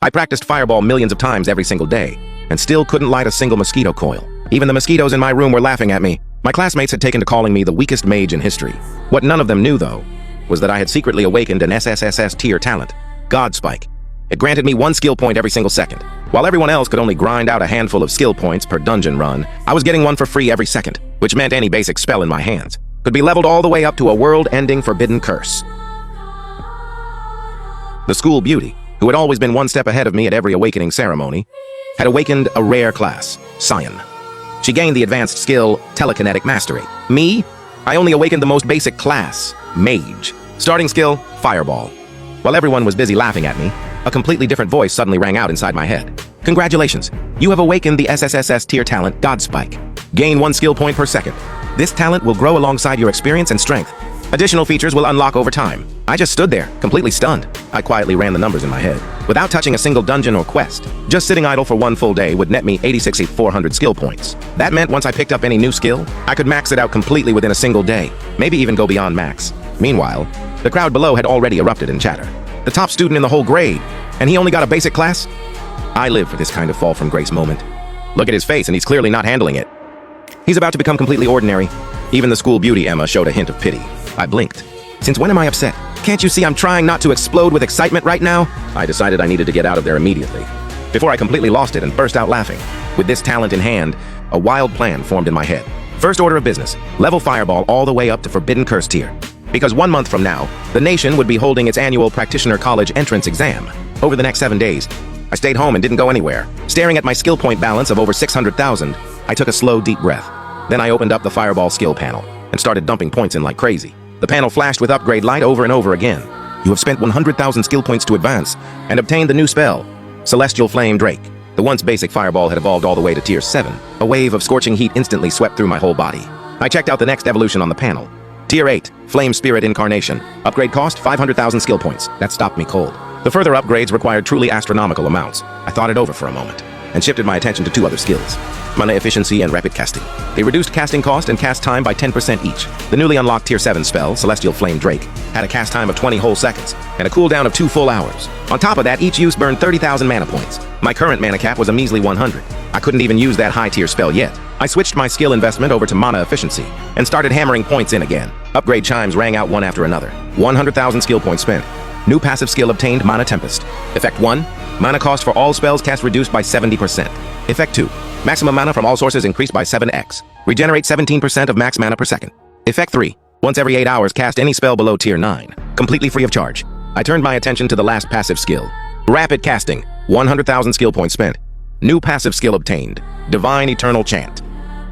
I practiced fireball millions of times every single day, and still couldn't light a single mosquito coil. Even the mosquitoes in my room were laughing at me. My classmates had taken to calling me the weakest mage in history. What none of them knew, though, was that I had secretly awakened an SSSS tier talent, God Spike. It granted me 1 skill point every single second. While everyone else could only grind out a handful of skill points per dungeon run, I was getting 1 for free every second, which meant any basic spell in my hands could be leveled all the way up to a world-ending forbidden curse. The school beauty, who had always been 1 step ahead of me at every awakening ceremony, had awakened a rare class, Scion. She gained the advanced skill, Telekinetic Mastery. Me? I only awakened the most basic class, Mage. Starting skill, Fireball. While everyone was busy laughing at me, a completely different voice suddenly rang out inside my head. Congratulations, you have awakened the SSSS tier talent, God Spike. Gain 1 skill point per second. This talent will grow alongside your experience and strength. Additional features will unlock over time. I just stood there, completely stunned. I quietly ran the numbers in my head, without touching a single dungeon or quest. Just sitting idle for 1 full day would net me 86,400 skill points. That meant once I picked up any new skill, I could max it out completely within a single day, maybe even go beyond max. Meanwhile, the crowd below had already erupted in chatter. The top student in the whole grade, and he only got a basic class? I live for this kind of fall from grace moment. Look at his face, and he's clearly not handling it. He's about to become completely ordinary. Even the school beauty Emma showed a hint of pity. I blinked. Since when am I upset? Can't you see I'm trying not to explode with excitement right now? I decided I needed to get out of there immediately, before I completely lost it and burst out laughing. With this talent in hand, a wild plan formed in my head. First order of business, level Fireball all the way up to Forbidden Curse tier. Because 1 month from now, the nation would be holding its annual Practitioner College entrance exam. Over the next 7 days, I stayed home and didn't go anywhere. Staring at my skill point balance of over 600,000, I took a slow, deep breath. Then I opened up the Fireball skill panel and started dumping points in like crazy. The panel flashed with upgrade light over and over again. You have spent 100,000 skill points to advance and obtained the new spell, Celestial Flame Drake. The once basic Fireball had evolved all the way to tier 7. A wave of scorching heat instantly swept through my whole body. I checked out the next evolution on the panel. Tier 8, Flame Spirit Incarnation. Upgrade cost 500,000 skill points. That stopped me cold. The further upgrades required truly astronomical amounts. I thought it over for a moment and shifted my attention to 2 other skills: Mana Efficiency and Rapid Casting. They reduced casting cost and cast time by 10% each. The newly unlocked Tier 7 spell, Celestial Flame Drake, had a cast time of 20 whole seconds and a cooldown of 2 full hours. On top of that, each use burned 30,000 mana points. My current mana cap was a measly 100. I couldn't even use that high-tier spell yet. I switched my skill investment over to Mana Efficiency and started hammering points in again. Upgrade chimes rang out one after another. 100,000 skill points spent. New passive skill obtained, Mana Tempest. Effect 1, mana cost for all spells cast reduced by 70%. Effect 2, maximum mana from all sources increased by 7x. Regenerate 17% of max mana per second. Effect 3, once every 8 hours cast any spell below tier 9, completely free of charge. I turned my attention to the last passive skill. Rapid Casting, 100,000 skill points spent. New passive skill obtained, Divine Eternal Chant.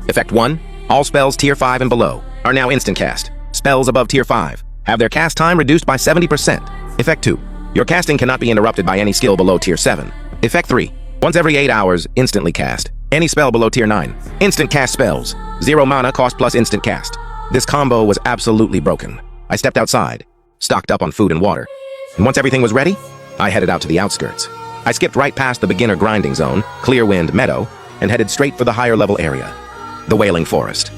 Effect 1, all spells tier 5 and below are now instant cast. Spells above tier 5 have their cast time reduced by 70%. Effect 2, your casting cannot be interrupted by any skill below tier 7. Effect 3, once every 8 hours, instantly cast any spell below tier 9. Instant cast spells, 0 mana cost plus instant cast. This combo was absolutely broken. I stepped outside, stocked up on food and water, and once everything was ready, I headed out to the outskirts. I skipped right past the beginner grinding zone, Clearwind Meadow, and headed straight for the higher level area, the Wailing Forest.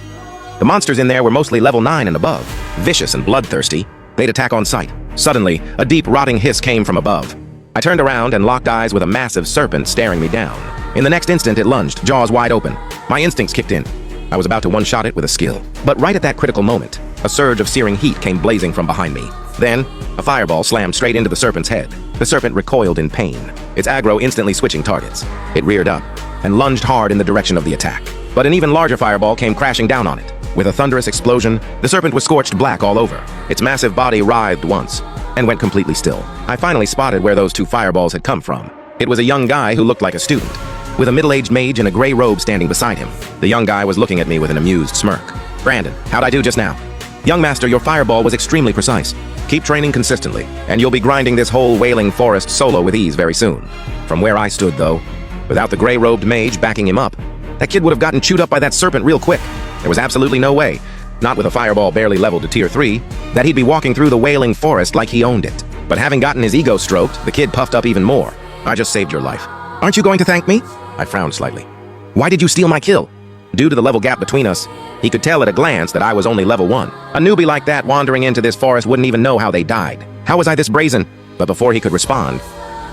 The monsters in there were mostly level 9 and above, vicious and bloodthirsty. They'd attack on sight. Suddenly, a deep rotting hiss came from above. I turned around and locked eyes with a massive serpent staring me down. In the next instant, it lunged, jaws wide open. My instincts kicked in. I was about to one-shot it with a skill. But right at that critical moment, a surge of searing heat came blazing from behind me. Then, a fireball slammed straight into the serpent's head. The serpent recoiled in pain, its aggro instantly switching targets. It reared up and lunged hard in the direction of the attack. But an even larger fireball came crashing down on it. With a thunderous explosion, the serpent was scorched black all over. Its massive body writhed once and went completely still. I finally spotted where those 2 fireballs had come from. It was a young guy who looked like a student, with a middle-aged mage in a gray robe standing beside him. The young guy was looking at me with an amused smirk. "Brandon, how'd I do just now?" "Young master, your fireball was extremely precise. Keep training consistently, and you'll be grinding this whole Wailing Forest solo with ease very soon." From where I stood, though, without the gray-robed mage backing him up, that kid would have gotten chewed up by that serpent real quick. There was absolutely no way, not with a fireball barely leveled to tier 3, that he'd be walking through the Wailing Forest like he owned it. But having gotten his ego stroked, the kid puffed up even more. "I just saved your life. Aren't you going to thank me?" I frowned slightly. "Why did you steal my kill?" Due to the level gap between us, he could tell at a glance that I was only level 1. A newbie like that wandering into this forest wouldn't even know how they died. How was I this brazen? But before he could respond,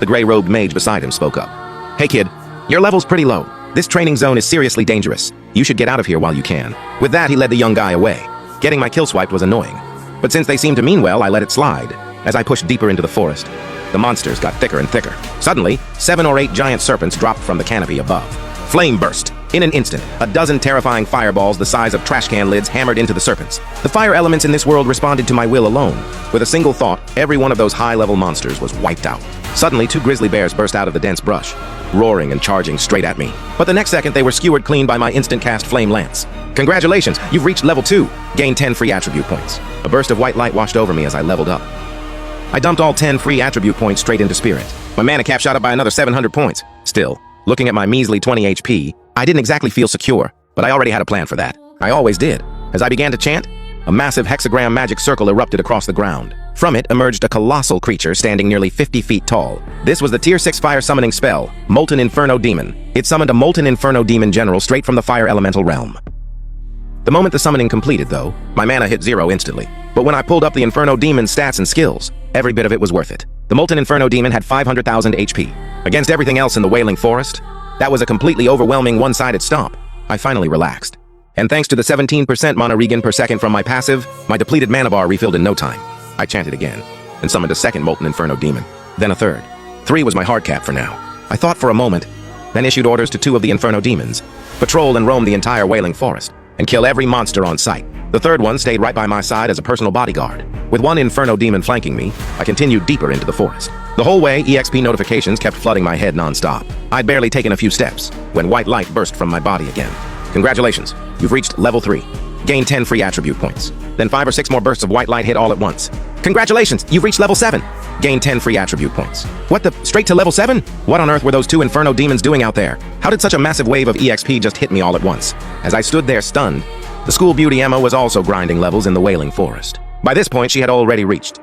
The gray-robed mage beside him spoke up. Hey kid, your level's pretty low. This training zone is seriously dangerous. You should get out of here while you can. With that, he led the young guy away. Getting my kill swiped was annoying. But since they seemed to mean well, I let it slide. As I pushed deeper into the forest, the monsters got thicker and thicker. Suddenly, 7 or 8 giant serpents dropped from the canopy above. Flame burst. In an instant, a dozen terrifying fireballs the size of trash can lids hammered into the serpents. The fire elements in this world responded to my will alone. With a single thought, every one of those high-level monsters was wiped out. Suddenly, 2 grizzly bears burst out of the dense brush, roaring and charging straight at me. But the next second, they were skewered clean by my instant-cast flame lance. Congratulations, you've reached level 2. Gain 10 free attribute points. A burst of white light washed over me as I leveled up. I dumped all 10 free attribute points straight into Spirit. My mana cap shot up by another 700 points. Still, looking at my measly 20 HP, I didn't exactly feel secure, but I already had a plan for that. I always did. As I began to chant, a massive hexagram magic circle erupted across the ground. From it emerged a colossal creature standing nearly 50 feet tall. This was the Tier 6 fire summoning spell, Molten Inferno Demon. It summoned a Molten Inferno Demon General straight from the fire elemental realm. The moment the summoning completed, though, my mana hit 0 instantly. But when I pulled up the Inferno Demon's stats and skills, every bit of it was worth it. The Molten Inferno Demon had 500,000 HP. Against everything else in the Wailing Forest, that was a completely overwhelming one-sided stomp. I finally relaxed. And thanks to the 17% mana regen per second from my passive, my depleted mana bar refilled in no time. I chanted again, and summoned a second Molten Inferno Demon, then a third. 3 was my hard cap for now. I thought for a moment, then issued orders to 2 of the Inferno Demons. Patrol and roam the entire Wailing Forest, and kill every monster on sight. The third one stayed right by my side as a personal bodyguard. With 1 Inferno Demon flanking me, I continued deeper into the forest. The whole way, EXP notifications kept flooding my head non-stop. I'd barely taken a few steps when white light burst from my body again. Congratulations, you've reached level 3. Gain 10 free attribute points. Then 5 or 6 more bursts of white light hit all at once. Congratulations, you've reached level 7. Gain 10 free attribute points. What the? Straight to level 7? What on earth were those 2 Inferno Demons doing out there? How did such a massive wave of EXP just hit me all at once? As I stood there stunned, the school beauty Emma was also grinding levels in the Wailing Forest. By this point, she had already reached